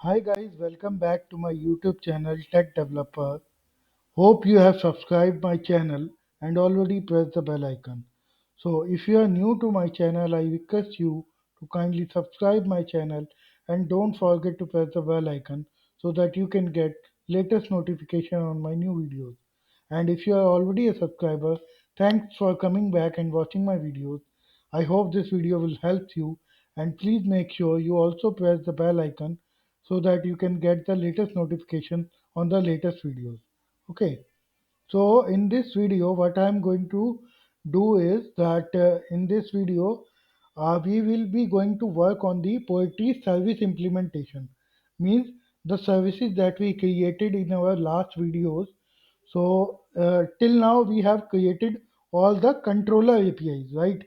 Hi guys, welcome back to my YouTube channel Tech Developer. Hope you have subscribed my channel and already pressed the bell icon. So if you are new to my channel, I request you to kindly subscribe my channel and don't forget to press the bell icon so that you can get latest notification on my new videos. And if you are already a subscriber, thanks for coming back and watching my videos. I hope this video will help you and please make sure you also press the bell icon so that you can get the latest notification on the latest videos. Okay, so in this video, what I'm going to do is that in this video, we will be going to work on the poetry service implementation. Means the services that we created in our last videos. So till now we have created all the controller APIs, right?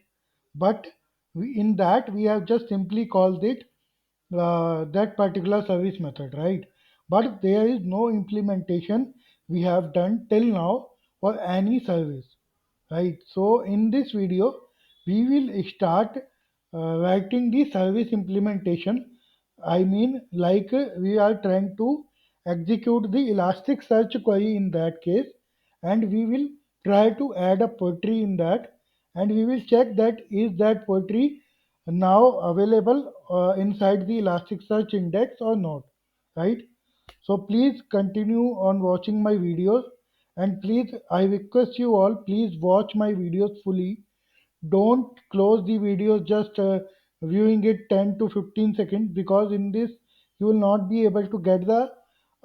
But in that we have just simply called it that particular service method, right? But there is no implementation we have done till now for any service, right? So in this video, we will start writing the service implementation. I mean, we are trying to execute the Elasticsearch query in that case, and we will try to add a poetry in that, and we will check that is that poetry now available inside the Elasticsearch index or not, right? So please continue on watching my videos, and please I request you all, please watch my videos fully. Don't close the videos just viewing it 10 to 15 seconds, because in this you will not be able to get the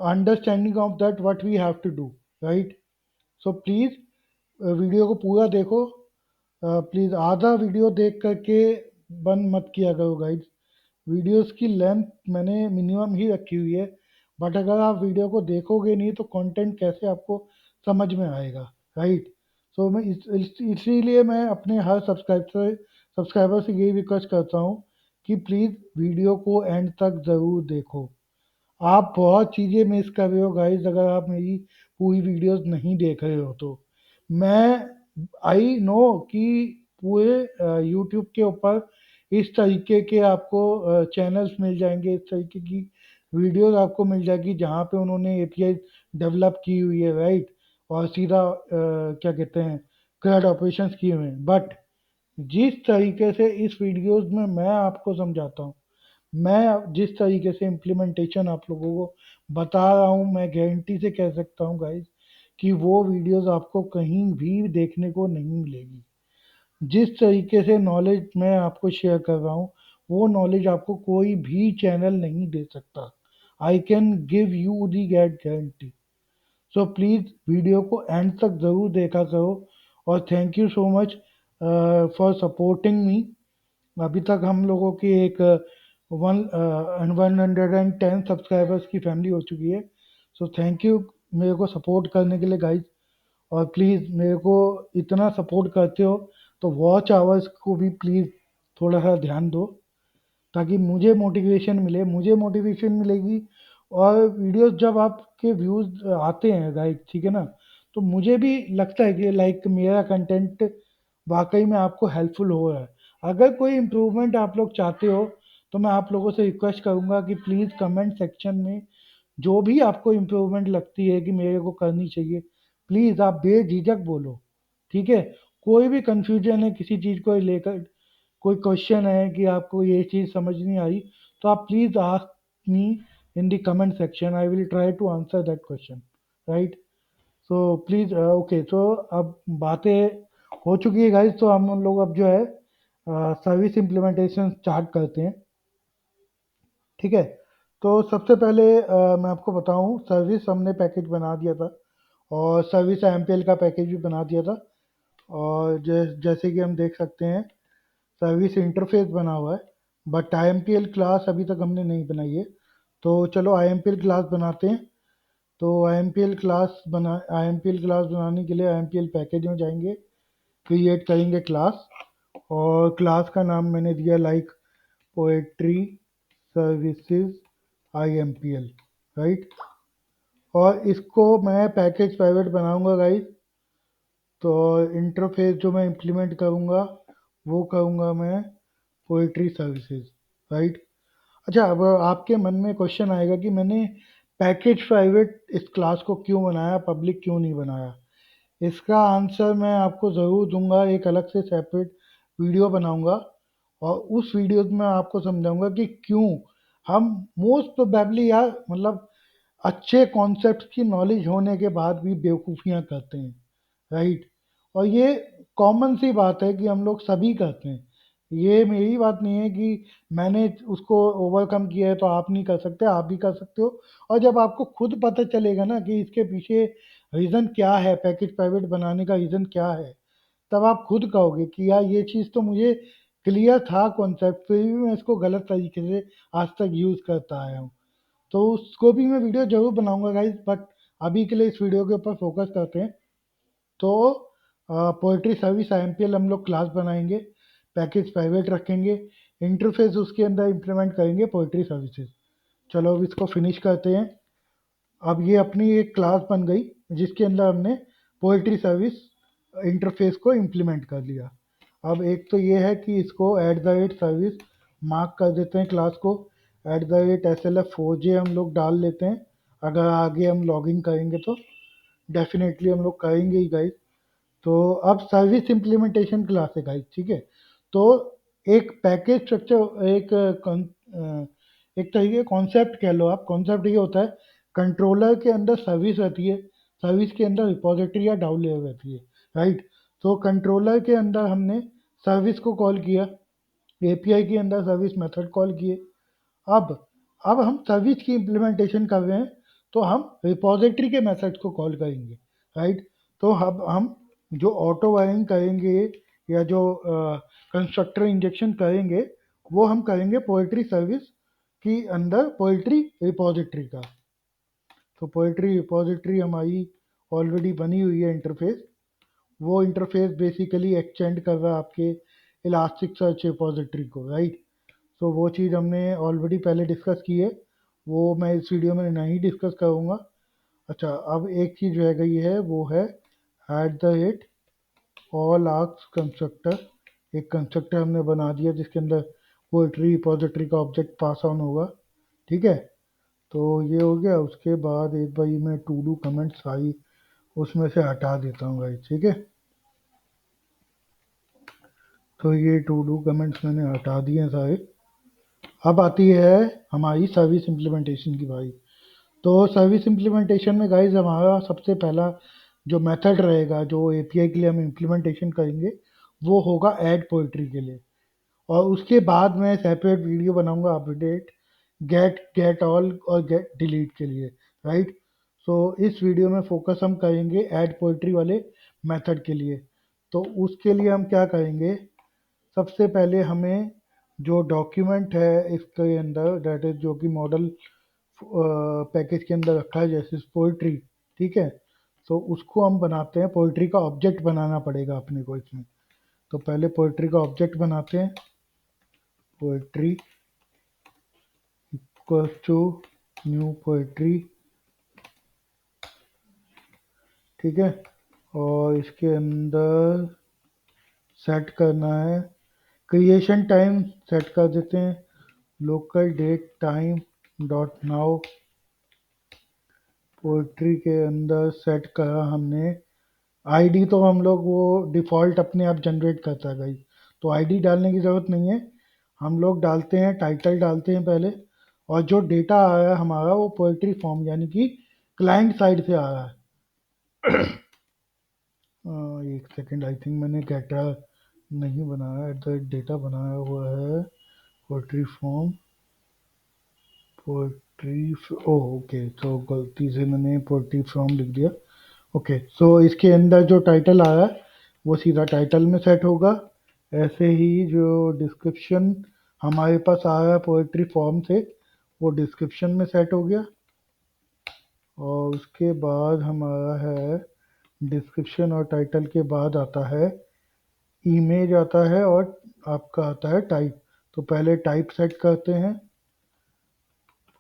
understanding of that what we have to do, right? So please video को पूरा देखो। Please आधा video देख करके बंद मत किया करो गाइज। वीडियोस की लेंथ मैंने मिनिमम ही रखी हुई है, बट अगर आप वीडियो को देखोगे नहीं तो कंटेंट कैसे आपको समझ में आएगा, राइट? सो मैं इसीलिए मैं अपने हर सब्सक्राइबर से यही रिक्वेस्ट करता हूँ कि प्लीज़ वीडियो को एंड तक ज़रूर देखो। आप बहुत चीज़ें मिस कर रहे हो गाइस अगर आप मेरी पूरी वीडियोस नहीं देख रहे हो तो। मैं आई नो कि पूरे यूट्यूब के ऊपर इस तरीके के आपको चैनल्स मिल जाएंगे, इस तरीके की वीडियोस आपको मिल जाएगी जहाँ पे उन्होंने एपीआई डेवलप की हुई है, राइट? और सीधा क्या कहते हैं, क्राउड ऑपरेशंस किए हुए हैं। बट जिस तरीके से इस वीडियोस में मैं आपको समझाता हूँ, मैं जिस तरीके से इम्प्लीमेंटेशन आप लोगों को बता रहा हूँ, मैं गारंटी से कह सकता हूँ गाइस कि वो वीडियोस आपको कहीं भी देखने को नहीं मिलेगी। जिस तरीके से नॉलेज मैं आपको शेयर कर रहा हूँ, वो नॉलेज आपको कोई भी चैनल नहीं दे सकता। I can give you the get guarantee. So please video को एंड तक ज़रूर देखा करो, और thank you so much for supporting me. अभी तक हम लोगों की एक 110 सब्सक्राइबर्स की फैमिली हो चुकी है। सो थैंक यू मेरे को सपोर्ट करने के लिए गाइज। और प्लीज़ मेरे को इतना सपोर्ट करते हो तो वॉच आवर्स को भी प्लीज़ थोड़ा सा ध्यान दो, ताकि मुझे मोटिवेशन मिलेगी। और वीडियोस जब आपके व्यूज़ आते हैं गाइस, ठीक है ना, तो मुझे भी लगता है कि लाइक मेरा कंटेंट वाकई में आपको हेल्पफुल हो रहा है। अगर कोई इम्प्रूवमेंट आप लोग चाहते हो तो मैं आप लोगों से रिक्वेस्ट करूंगा कि प्लीज़ कमेंट सेक्शन में जो भी आपको इम्प्रूवमेंट लगती है कि मेरे को करनी चाहिए, प्लीज़ आप बेझिझक बोलो, ठीक है? कोई भी कन्फ्यूजन है किसी चीज़ को लेकर, कोई क्वेश्चन है कि आपको ये चीज़ समझ नहीं आई, तो आप please ask me in the comment section, I will try to answer that question, right? So please okay, तो अब बातें हो चुकी है गाइज, तो हम लोग अब जो है सर्विस इम्प्लीमेंटेशन स्टार्ट करते हैं, ठीक है? तो सबसे पहले मैं आपको बताऊं, सर्विस हमने पैकेज बना दिया था, और सर्विस एमपीएल का पैकेज भी बना दिया था। और जैसे कि हम देख सकते हैं सर्विस इंटरफेस बना हुआ है, बट आईएमपीएल क्लास अभी तक हमने नहीं बनाई है। तो चलो आईएमपीएल क्लास बनाते हैं। तो आईएमपीएल क्लास बनाने के लिए आईएमपीएल पैकेज में जाएंगे, क्रिएट करेंगे क्लास, और क्लास का नाम मैंने दिया लाइक पोएट्री सर्विसेज आईएमपीएल, राइट? और इसको मैं पैकेज प्राइवेट बनाऊंगा गाइस। तो इंटरफेस जो मैं इम्प्लीमेंट करूंगा वो करूंगा मैं पोएट्री सर्विसेज, राइट? अच्छा, अब आपके मन में क्वेश्चन आएगा कि मैंने पैकेज प्राइवेट इस क्लास को क्यों बनाया, पब्लिक क्यों नहीं बनाया। इसका आंसर मैं आपको ज़रूर दूंगा, एक अलग से सेपरेट वीडियो बनाऊंगा और उस वीडियो में आपको समझाऊंगा कि क्यों हम मोस्ट प्रोबेबली यार मतलब अच्छे कॉन्सेप्ट की नॉलेज होने के बाद भी बेवकूफ़ियाँ करते हैं, राइट। और ये कॉमन सी बात है कि हम लोग सभी करते हैं। ये मेरी बात नहीं है कि मैंने उसको ओवरकम किया है तो आप नहीं कर सकते, आप भी कर सकते हो। और जब आपको खुद पता चलेगा ना कि इसके पीछे रीज़न क्या है, पैकेज प्राइवेट बनाने का रीज़न क्या है, तब आप खुद कहोगे कि यार ये चीज़ तो मुझे क्लियर था कॉन्सेप्ट, फिर भी मैं इसको गलत तरीके से आज तक यूज़ करता आया हूँ। तो उसको भी मैं वीडियो ज़रूर बनाऊंगा गाइज, बट अभी के लिए इस वीडियो के ऊपर फोकस करते हैं। तो पोएट्री सर्विस आईएमपीएल हम लोग क्लास बनाएंगे, पैकेज प्राइवेट रखेंगे, इंटरफेस उसके अंदर इम्प्लीमेंट करेंगे पोएट्री सर्विसेज। चलो अब इसको फिनिश करते हैं। अब ये अपनी एक क्लास बन गई जिसके अंदर हमने पोएट्री सर्विस इंटरफेस को इम्प्लीमेंट कर लिया। अब एक तो ये है कि इसको at the rate service mark कर देते हैं क्लास को, at the rate S L F 4J हम लोग डाल लेते हैं। अगर आगे हम लॉगिन करेंगे तो डेफिनेटली हम लोग करेंगे ही गाइज। तो अब सर्विस इम्प्लीमेंटेशन क्लास है गाइस, ठीक है। तो एक पैकेज स्ट्रक्चर, एक तरीके कॉन्सेप्ट कह लो आप। कॉन्सेप्ट ये होता है, कंट्रोलर के अंदर सर्विस रहती है, सर्विस के अंदर रिपोजिटरी या डाउन लेयर रहती है, राइट। तो कंट्रोलर के अंदर हमने सर्विस को कॉल किया, एपीआई के अंदर सर्विस मेथड कॉल किए। अब अब हम सर्विस की इम्प्लीमेंटेशन कर रहे हैं, तो हम रिपोजिटरी के मेथड्स को कॉल करेंगे, राइट। तो अब हम जो ऑटो वायरिंग करेंगे या जो कंस्ट्रक्टर इंजेक्शन करेंगे, वो हम करेंगे पोएट्री सर्विस की अंदर पोएट्री रिपोजिटरी का। तो पोएट्री रिपोजिटरी हमारी ऑलरेडी बनी हुई है इंटरफेस। वो इंटरफेस बेसिकली एक्सटेंड कर रहा है आपके इलास्टिक सर्च रिपोजिटरी को, राइट। तो वो चीज़ हमने ऑलरेडी पहले डिस्कस की है, वो मैं इस वीडियो में नहीं डिस्कस करूँगा। अच्छा, अब एक चीज़ रह गई है, वो है at the rate all arcs constructor. एक कंस्ट्रक्टर हमने बना दिया जिसके अंदर पोएट्री रिपोजिटरी का ऑब्जेक्ट पास ऑन होगा, ठीक है। तो ये हो गया। उसके बाद एक बार मैं टू डू कमेंट सारी उसमें से हटा देता हूँ भाई, ठीक है। तो ये टू डू कमेंट्स मैंने हटा दिए हैं सारे। अब आती है हमारी सर्विस इम्प्लीमेंटेशन की बारी। तो सर्विस इम्प्लीमेंटेशन में गाइज हमारा सबसे पहला जो मेथड रहेगा, जो एपीआई के लिए हम इम्प्लीमेंटेशन करेंगे, वो होगा ऐड पोएट्री के लिए। और उसके बाद मैं सेपरेट वीडियो बनाऊंगा अपडेट गेट गेट ऑल और गेट डिलीट के लिए, राइट। सो इस वीडियो में फोकस हम करेंगे ऐड पोएट्री वाले मेथड के लिए। तो उसके लिए हम क्या करेंगे, सबसे पहले हमें जो डॉक्यूमेंट है इसके अंदर, डेट इज जो कि मॉडल पैकेज के अंदर रखा है, जैसे पोइट्री, ठीक है। तो उसको हम बनाते हैं, पोइट्री का ऑब्जेक्ट बनाना पड़ेगा अपने को इसमें। तो पहले पोइट्री का ऑब्जेक्ट बनाते हैं, poetry equal to new poetry, ठीक है। और इसके अंदर सेट करना है, क्रिएशन टाइम सेट कर देते हैं, local date time dot now. Poetry के अंदर सेट करा हमने, आईडी तो हम लोग वो डिफ़ॉल्ट अपने आप जनरेट करता है भाई, तो आईडी डालने की ज़रूरत नहीं है। हम लोग डालते हैं, टाइटल डालते हैं पहले, और जो डेटा आ रहा है हमारा वो पोएट्री फॉर्म यानी कि क्लाइंट साइड से आ रहा है। एक सेकेंड, आई थिंक मैंने गेटर नहीं बनाया, एट द डेटा बनाया हुआ है। पोएट्री फॉर्म, पोएट्री, ओ ओके, तो गलती से मैंने पोएट्री फॉर्म लिख दिया। ओके, सो इसके अंदर जो टाइटल आ रहा है वो सीधा टाइटल में सेट होगा। ऐसे ही जो डिस्क्रिप्शन हमारे पास आ रहा है पोएट्री फॉर्म से, वो डिस्क्रिप्शन में सेट हो गया। और उसके बाद हमारा है डिस्क्रिप्शन और टाइटल के बाद आता है इमेज आता है, और आपका आता है टाइप। तो पहले टाइप सेट करते हैं,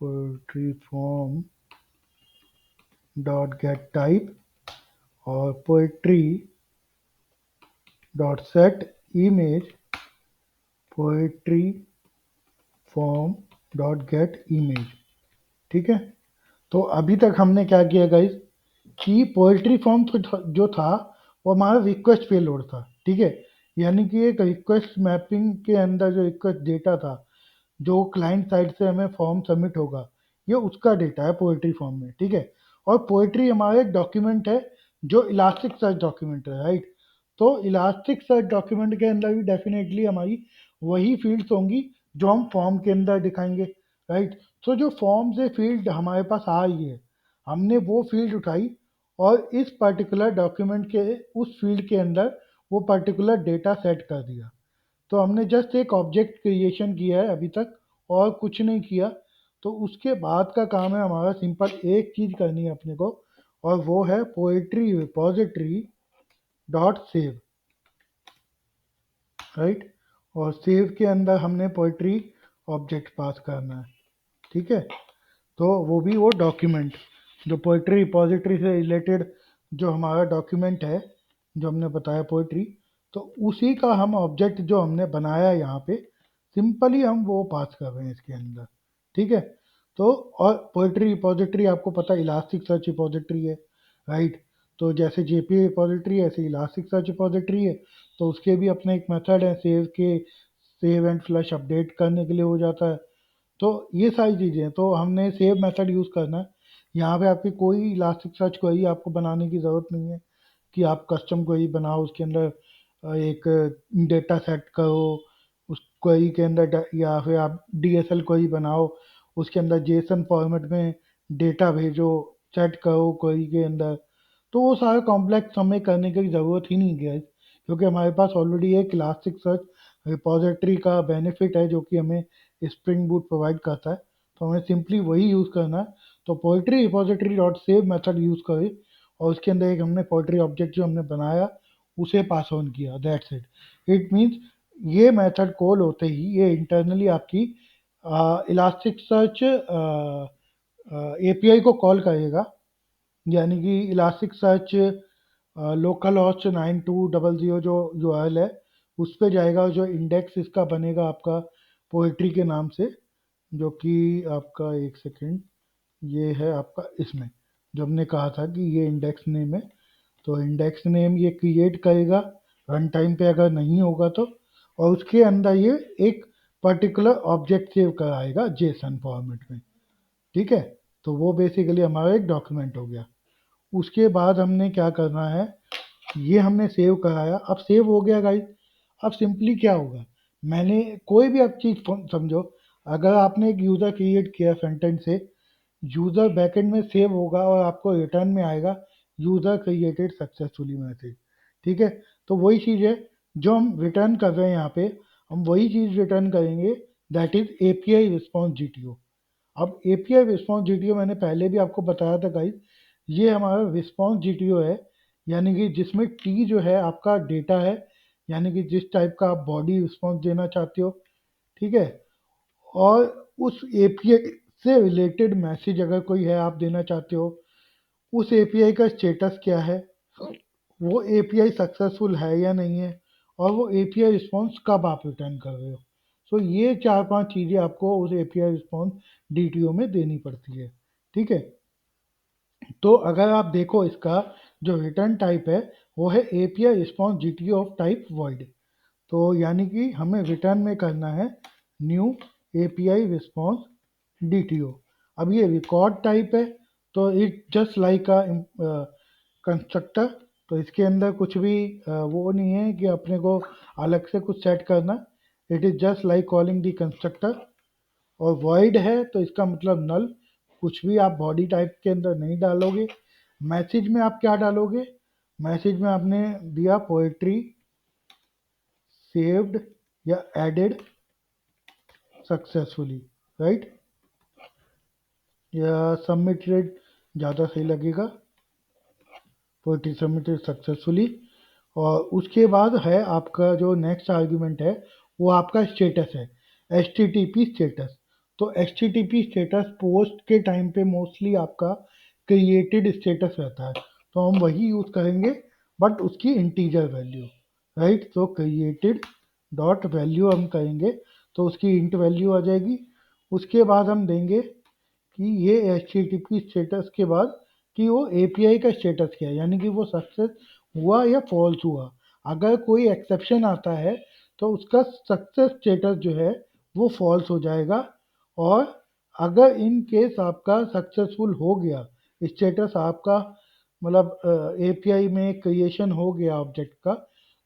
poetry form dot get type, और poetry dot set image poetry form dot get image. ठीक है, तो अभी तक हमने क्या किया गाइस कि पोएट्री फॉर्म जो था वो हमारा रिक्वेस्ट पेलोड था। ठीक है, यानी कि एक रिक्वेस्ट मैपिंग के अंदर जो रिक्वेस्ट डेटा था, जो क्लाइंट साइड से हमें फॉर्म सबमिट होगा, ये उसका डेटा है पोएट्री फॉर्म में। ठीक है, और पोएट्री हमारा एक डॉक्यूमेंट है जो इलास्टिक सर्च डॉक्यूमेंट है, राइट। तो इलास्टिक सर्च डॉक्यूमेंट के अंदर भी डेफिनेटली हमारी वही फील्ड्स होंगी जो हम फॉर्म के अंदर दिखाएंगे, राइट। तो जो फॉर्म से फील्ड हमारे पास आ रही है, हमने वो फील्ड उठाई और इस पर्टिकुलर डॉक्यूमेंट के उस फील्ड के अंदर वो पर्टिकुलर डेटा सेट कर दिया। तो हमने जस्ट एक ऑब्जेक्ट क्रिएशन किया है अभी तक, और कुछ नहीं किया। तो उसके बाद का काम है हमारा सिंपल एक चीज करनी है अपने को, और वो है poetry repository dot save, right. और सेव के अंदर हमने पोएट्री ऑब्जेक्ट पास करना है। ठीक है, तो वो भी वो डॉक्यूमेंट जो पोएट्री रिपोजिटरी से रिलेटेड जो हमारा डॉक्यूमेंट है, जो हमने बताया पोएट्री, तो उसी का हम ऑब्जेक्ट जो हमने बनाया है यहाँ पे, सिंपली हम वो पास कर रहे हैं इसके अंदर। ठीक है, तो और पोएट्री रिपोजिटरी आपको पता है इलास्टिक सर्च रिपोजिटरी है, राइट। तो जैसे जेपी रिपोजिटरी है ऐसे इलास्टिक सर्च रिपोजिटरी है। तो उसके भी अपने एक मेथड है सेव एंड फ्लश अपडेट करने के लिए हो जाता है। तो ये सारी चीज़ें हैं, तो हमने सेव मेथड यूज़ करना है। यहाँ पे आपकी कोई इलास्टिक सर्च क्वेरी आपको बनाने की ज़रूरत नहीं है कि आप कस्टम क्वेरी बनाओ, उसके अंदर एक डेटा सेट करो, उस क्वेरी के अंदर या फिर आप डीएसएल क्वेरी बनाओ, उसके अंदर जेसन फॉर्मेट में डेटा भेजो, सेट करो क्वेरी के अंदर। तो वो सारा कॉम्प्लेक्स हमें करने की ज़रूरत ही नहीं है, क्योंकि हमारे पास ऑलरेडी एक इलास्टिक सर्च रिपोजिटरी का बेनिफिट है जो कि हमें स्प्रिंग बूट प्रोवाइड करता है। तो हमें सिंपली वही यूज़ करना है। तो poetry repository dot save method use करें, और उसके अंदर एक हमने पोइट्री ऑब्जेक्ट जो हमने बनाया उसे पास ऑन किया, दैट्स इट। इट मीन्स ये मेथड कॉल होते ही ये इंटरनली आपकी इलास्टिक सर्च एपीआई को कॉल करेगा, यानी कि इलास्टिक सर्च लोकल हॉस्ट 9200 जो यूआरएल है उस पे जाएगा, और जो इंडेक्स इसका बनेगा आपका पोएट्री के नाम से, जो कि आपका एक सेकेंड, ये है आपका इसमें जो हमने कहा था कि ये इंडेक्स नेम है। तो इंडेक्स नेम ये क्रिएट करेगा रन टाइम पे, अगर नहीं होगा तो, और उसके अंदर ये एक पर्टिकुलर ऑब्जेक्ट सेव कराएगा जेसन फॉर्मेट में। ठीक है, तो वो बेसिकली हमारा एक डॉक्यूमेंट हो गया। उसके बाद हमने क्या करना है, ये हमने सेव कराया, अब सेव हो गया गाइस। अब सिंपली क्या होगा, मैंने कोई भी आप चीज़ समझो, अगर आपने एक यूज़र क्रिएट किया फ्रंट एंड से, यूज़र बैकएंड में सेव होगा और आपको रिटर्न में आएगा यूज़र क्रिएटेड सक्सेसफुली मैसेज। ठीक है, तो वही चीज़ है जो हम रिटर्न कर रहे हैं यहाँ पे, हम वही चीज़ रिटर्न करेंगे, that is API response GTO. अब एपीआई रिस्पॉन्स जीटीओ मैंने पहले भी आपको बताया था गाइस, ये हमारा रिस्पॉन्स जीटीओ है, यानी कि जिसमें टी जो है आपका डेटा है, यानी कि जिस टाइप का आप बॉडी रिस्पॉन्स देना चाहते हो। ठीक है, और उस एपीआई से रिलेटेड मैसेज अगर कोई है आप देना चाहते हो, उस एपीआई का स्टेटस क्या है, वो एपीआई सक्सेसफुल है या नहीं है, और वो एपीआई रिस्पॉन्स कब आप रिटर्न कर रहे हो। सो ये चार पांच चीज़ें आपको उस एपीआई रिस्पॉन्स डीटीओ में देनी पड़ती है। ठीक है, तो अगर आप देखो इसका जो रिटर्न टाइप है वो है API response GTO of type void. तो यानी कि हमें रिटर्न में करना है न्यू एपीआई रिस्पॉन्स डीटीओ। अब ये रिकॉर्ड टाइप है, तो it just like a constructor. तो इसके अंदर कुछ भी वो नहीं है कि अपने को अलग से कुछ सेट करना, it is just like calling the constructor. और वॉइड है तो इसका मतलब नल, कुछ भी आप बॉडी टाइप के अंदर नहीं डालोगे। मैसेज में आप क्या डालोगे, मैसेज में आपने दिया पोएट्री सेव्ड या एडेड सक्सेसफुली, राइट, या सबमिटेड ज़्यादा सही लगेगा, पोएट्री सबमिटेड सक्सेसफुली। और उसके बाद है आपका जो नेक्स्ट आर्ग्यूमेंट है वो आपका स्टेटस है, H T T P status. तो H T T P status post के टाइम पे मोस्टली आपका क्रिएटेड स्टेटस रहता है, तो हम वही यूज़ करेंगे बट उसकी इंटीजर वैल्यू, राइट। तो क्रिएटेड डॉट वैल्यू हम करेंगे, तो उसकी इंट वैल्यू आ जाएगी। उसके बाद हम देंगे कि ये HTTP स्टेटस के बाद कि वो API का स्टेटस क्या है, यानी कि वो सक्सेस हुआ या फॉल्स हुआ। अगर कोई एक्सेप्शन आता है तो उसका सक्सेस स्टेटस जो है वो फॉल्स हो जाएगा। और अगर इन केस आपका सक्सेसफुल हो गया स्टेटस, आपका मतलब API में क्रिएशन हो गया ऑब्जेक्ट का,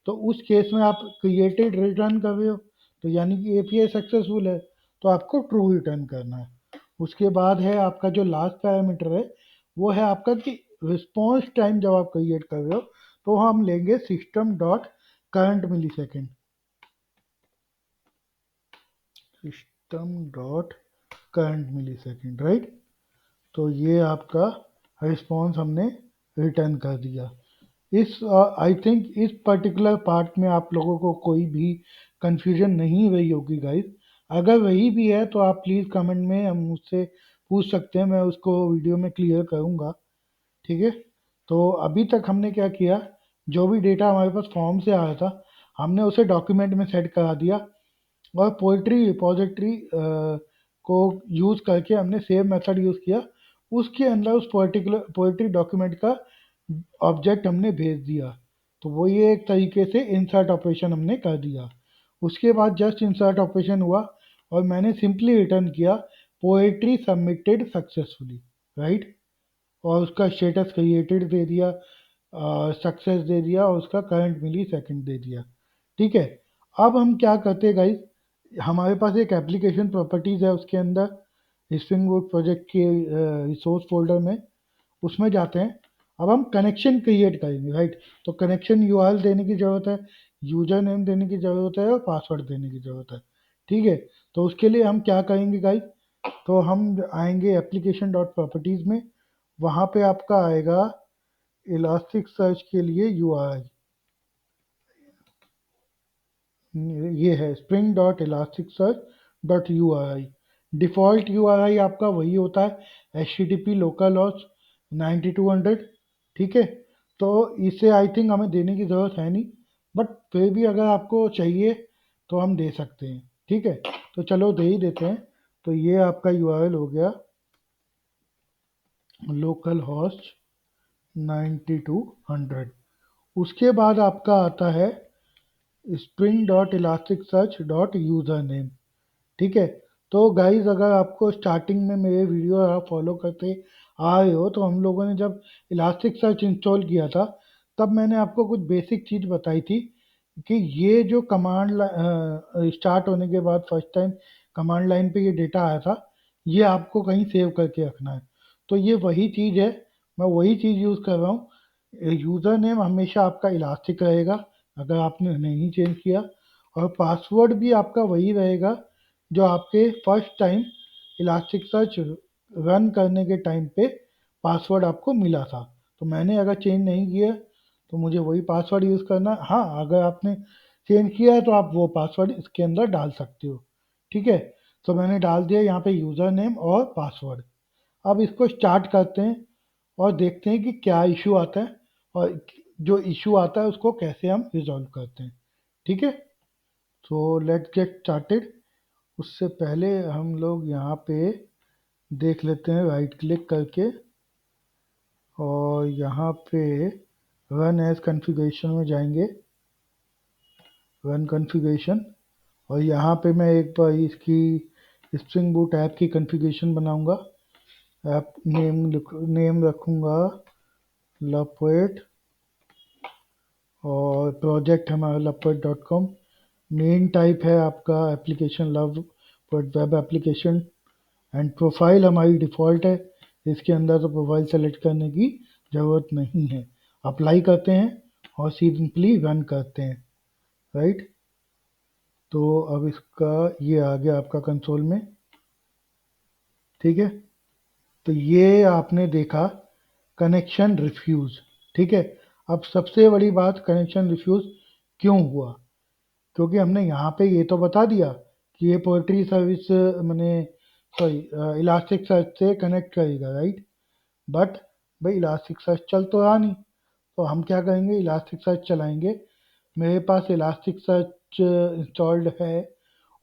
तो उस केस में आप क्रिएटेड रिटर्न कर रहे हो, तो यानी कि API सक्सेसफुल है, तो आपको ट्रू रिटर्न करना है। उसके बाद है आपका जो लास्ट पैरामीटर है, वो है आपका कि रिस्पॉन्स टाइम जब आप क्रिएट कर रहे हो तो हम लेंगे सिस्टम डॉट करंट मिली सेकेंड। सिस्टम डॉट करंट मिली सेकेंड, राइट। तो ये आपका रिस्पॉन्स हमने रिटर्न कर दिया। इस आई थिंक इस पर्टिकुलर पार्ट में आप लोगों को कोई भी कंफ्यूजन नहीं रही होगी गाइस। अगर वही भी है तो आप प्लीज़ कमेंट में हम मुझसे पूछ सकते हैं, मैं उसको वीडियो में क्लियर करूँगा। ठीक है। तो अभी तक हमने क्या किया, जो भी डेटा हमारे पास फॉर्म से आया था हमने उसे डॉक्यूमेंट में सेट करा दिया, और पोइट्री रिपोजिटरी को यूज़ करके हमने सेव मेथड यूज़ किया। उसके अंदर उस पर्टिकुलर पोइट्री डॉक्यूमेंट का ऑब्जेक्ट हमने भेज दिया। तो वो ये एक तरीके से इंसर्ट ऑपरेशन हमने कर दिया। उसके बाद जस्ट इंसर्ट ऑपरेशन हुआ और मैंने सिंपली रिटर्न किया पोएट्री सबमिटेड सक्सेसफुली, राइट। और उसका स्टेटस क्रिएटेड दे दिया, सक्सेस दे दिया, और उसका करंट मिली सेकंड दे दिया। ठीक है। अब हम क्या करते हैं गाइस, हमारे पास एक एप्लीकेशन प्रॉपर्टीज़ है, उसके अंदर स्प्रिंग बूट प्रोजेक्ट के रिसोर्स फोल्डर में उसमें जाते हैं। अब हम कनेक्शन क्रिएट करेंगे, राइट। तो कनेक्शन यूआरएल देने की ज़रूरत है, यूजर नेम देने की ज़रूरत है, और पासवर्ड देने की ज़रूरत है। ठीक है। तो उसके लिए हम क्या करेंगे गाइस, तो हम आएंगे एप्लीकेशन डॉट प्रॉपर्टीज़ में, वहाँ पे आपका आएगा इलास्टिक सर्च के लिए यूआरएल, ये है spring dot elastic search dot U are I. Default you are आई आपका वही होता है, H T T P local host 9200। ठीक है। तो इसे आई थिंक हमें देने की ज़रूरत है नहीं, बट फिर भी अगर आपको चाहिए तो हम दे सकते हैं। ठीक है। तो चलो दे ही देते हैं। तो ये आपका यू आर एल हो गया लोकल हॉस्ट 9200। उसके बाद आपका आता है spring dot elastic search dot user name. ठीक है। तो गाइज अगर आपको स्टार्टिंग में मेरे वीडियो आप फॉलो करते आ रहे हो, तो हम लोगों ने जब इलास्टिक सर्च इंस्टॉल किया था तब मैंने आपको कुछ बेसिक चीज़ बताई थी कि ये जो कमांड स्टार्ट होने के बाद फर्स्ट टाइम कमांड लाइन पे ये डेटा आया था, ये आपको कहीं सेव करके रखना है। तो ये वही चीज़ है, मैं वही चीज़ यूज़ कर रहा हूँ। यूज़र नेम हमेशा आपका इलास्टिक रहेगा अगर आपने नहीं चेंज किया, और पासवर्ड भी आपका वही रहेगा जो आपके first time elastic search run करने के टाइम पे पासवर्ड आपको मिला था। तो मैंने अगर चेंज नहीं किया तो मुझे वही पासवर्ड यूज़ करना है। हाँ, अगर आपने चेंज किया है तो आप वो पासवर्ड इसके अंदर डाल सकते हो। ठीक है। तो मैंने डाल दिया यहाँ पे यूज़र नेम और पासवर्ड। अब इसको स्टार्ट करते हैं और देखते हैं कि क्या इशू आता है, और जो इशू आता है उसको कैसे हम रिजॉल्व करते हैं। ठीक है। तो लेट्स गेट स्टार्टेड। उससे पहले हम लोग यहाँ पे देख लेते हैं राइट क्लिक करके, और यहाँ पे रन एज कॉन्फ़िगरेशन में जाएंगे, रन कॉन्फ़िगरेशन। और यहाँ पे मैं एक बार इसकी स्प्रिंग बूट ऐप की कॉन्फ़िगरेशन बनाऊंगा। ऐप नेम रखूंगा लपेट, और प्रोजेक्ट हमारा लपेट डॉट कॉम। मेन टाइप है आपका application love web application, and profile हमारी डिफ़ॉल्ट है, इसके अंदर तो प्रोफाइल सेलेक्ट करने की ज़रूरत नहीं है। अप्लाई करते हैं और सिंपली रन करते हैं, राइट। तो अब इसका ये आ गया आपका कंसोल में। ठीक है। तो ये आपने देखा कनेक्शन रिफ्यूज़। ठीक है। अब सबसे बड़ी बात, कनेक्शन रिफ्यूज़ क्यों हुआ, क्योंकि हमने यहाँ पे ये तो बता दिया कि ये पोल्ट्री सर्विस मैंने सॉरी इलास्टिक सर्च से कनेक्ट करेगा, राइट। बट भाई इलास्टिक सर्च चल तो रहा नहीं, तो हम क्या करेंगे, इलास्टिक सर्च चलाएंगे। मेरे पास इलास्टिक सर्च इंस्टॉल्ड है,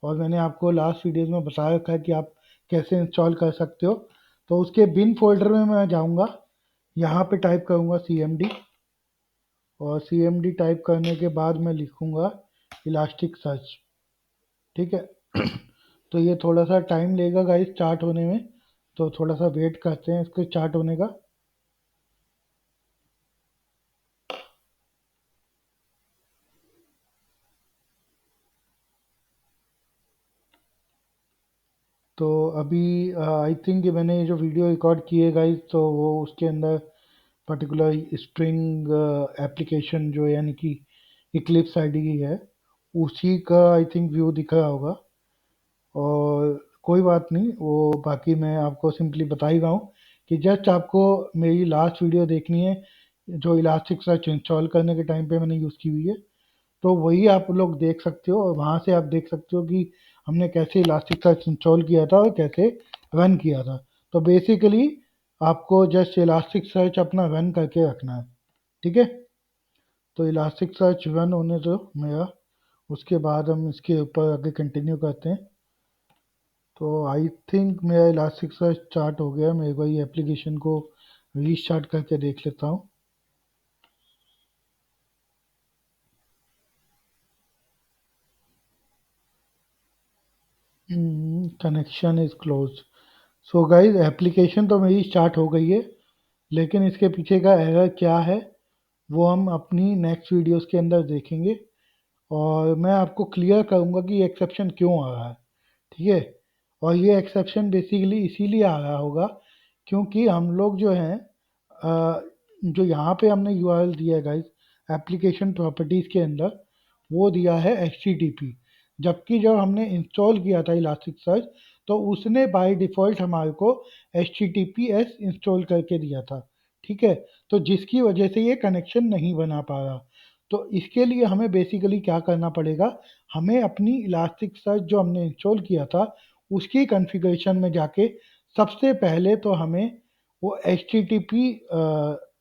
और मैंने आपको लास्ट वीडियोस में बता रखा है कि आप कैसे इंस्टॉल कर सकते हो। तो उसके बिन फोल्डर में मैं जाऊंगा, यहाँ पे टाइप करूंगा CMD, और CMD टाइप करने के बाद मैं लिखूंगा इलास्टिक सर्च। ठीक है। तो ये थोड़ा सा टाइम लेगा गाइस स्टार्ट होने में, तो थोड़ा सा वेट करते हैं इसके स्टार्ट होने का। तो अभी आई थिंक मैंने ये जो वीडियो रिकॉर्ड की है गाइस, तो वो उसके अंदर पर्टिकुलर स्प्रिंग एप्लीकेशन जो यानी कि इक्लिप्स आईडी की है, उसी का आई थिंक व्यू दिख रहा होगा। और कोई बात नहीं, वो बाकी मैं आपको सिंपली बता ही रहा हूँ कि जस्ट आपको मेरी लास्ट वीडियो देखनी है जो इलास्टिक सर्च इंस्टॉल करने के टाइम पे मैंने यूज़ की हुई है। तो वही आप लोग देख सकते हो, और वहाँ से आप देख सकते हो कि हमने कैसे इलास्टिक सर्च इंस्टॉल किया था और कैसे रन किया था। तो बेसिकली आपको जस्ट इलास्टिक सर्च अपना रन करके रखना है। ठीक है। तो इलास्टिक सर्च रन होने दो मेरा, उसके बाद हम इसके ऊपर आगे कंटिन्यू करते हैं। तो आई थिंक मेरा इलास्टिक सर्च स्टार्ट हो गया। मैं एक बार ये एप्लीकेशन को रीस्टार्ट करके देख लेता हूँ। Connection is close. So guys application तो मेरी स्टार्ट हो गई है, लेकिन इसके पीछे का एरर क्या है वो हम अपनी नेक्स्ट वीडियोस के अंदर देखेंगे, और मैं आपको क्लियर करूँगा कि ये एक्सेप्शन क्यों आ रहा है। ठीक है। और ये एक्सेप्शन बेसिकली इसीलिए आ रहा होगा क्योंकि हम लोग जो हैं जो यहाँ पे हमने यूआरएल दिया है गाइस एप्लीकेशन प्रॉपर्टीज़ के अंदर, वो दिया है HTTP। जबकि जब हमने इंस्टॉल किया था इलास्टिक सर्च, तो उसने बाय डिफ़ॉल्ट हमारे को HTTPS इंस्टॉल करके दिया था। ठीक है। तो जिसकी वजह से ये कनेक्शन नहीं बना पा रहा। तो इसके लिए हमें बेसिकली क्या करना पड़ेगा, हमें अपनी इलास्टिक सर्च जो हमने इंस्टॉल किया था उसकी कॉन्फ़िगरेशन में जाके सबसे पहले तो हमें वो HTTP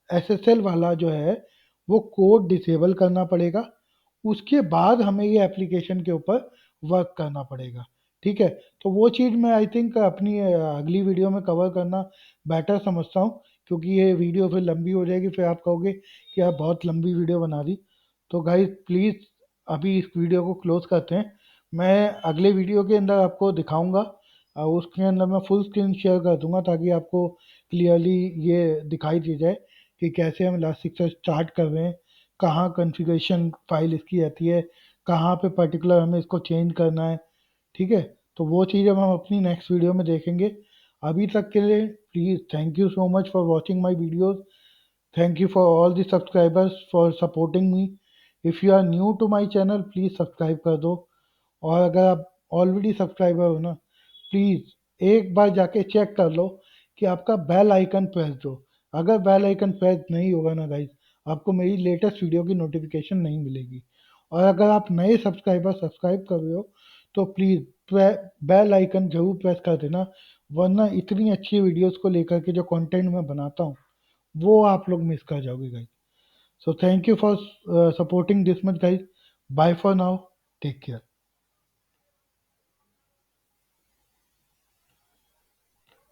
SSL वाला जो है वो कोड डिसेबल करना पड़ेगा। उसके बाद हमें ये एप्लीकेशन के ऊपर वर्क करना पड़ेगा। ठीक है। तो वो चीज़ मैं आई थिंक अपनी अगली वीडियो में कवर करना बेटर समझता हूँ, क्योंकि ये वीडियो फिर लंबी हो जाएगी, फिर आप कहोगे कि आप बहुत लंबी वीडियो बना दी। तो गाइस प्लीज़ अभी इस वीडियो को क्लोज करते हैं। मैं अगले वीडियो के अंदर आपको दिखाऊंगा, उसके अंदर मैं फुल स्क्रीन शेयर कर दूंगा ताकि आपको क्लियरली ये दिखाई दी जाए कि कैसे हम इलास्टिकसेर्च स्टार्ट कर रहे हैं, कहाँ कॉन्फ़िगरेशन फाइल इसकी आती है, कहाँ पे पर्टिकुलर हमें इसको चेंज करना है। ठीक है। तो वो चीज़ अब हम अपनी नेक्स्ट वीडियो में देखेंगे। अभी तक के लिए please thank you so much for watching my videos. Thank you for all the subscribers for supporting me. If you are new to my channel, please subscribe कर दो। और अगर आप ऑलरेडी सब्सक्राइबर हो ना, प्लीज़ एक बार जाके चेक कर लो कि आपका बेल आइकन प्रेस दो। अगर बेल आइकन प्रेस नहीं होगा ना गाइज, आपको मेरी लेटेस्ट वीडियो की नोटिफिकेशन नहीं मिलेगी। और अगर आप नए सब्सक्राइबर सब्सक्राइब कर रहे हो तो प्लीज़ बेल आइकन जरूर प्रेस कर देना, वरना इतनी अच्छी वीडियोस को लेकर के जो कंटेंट मैं बनाता हूँ वो आप लोग मिस कर जाओगे guys. So thank you for supporting this much guys. Bye for now. Take care.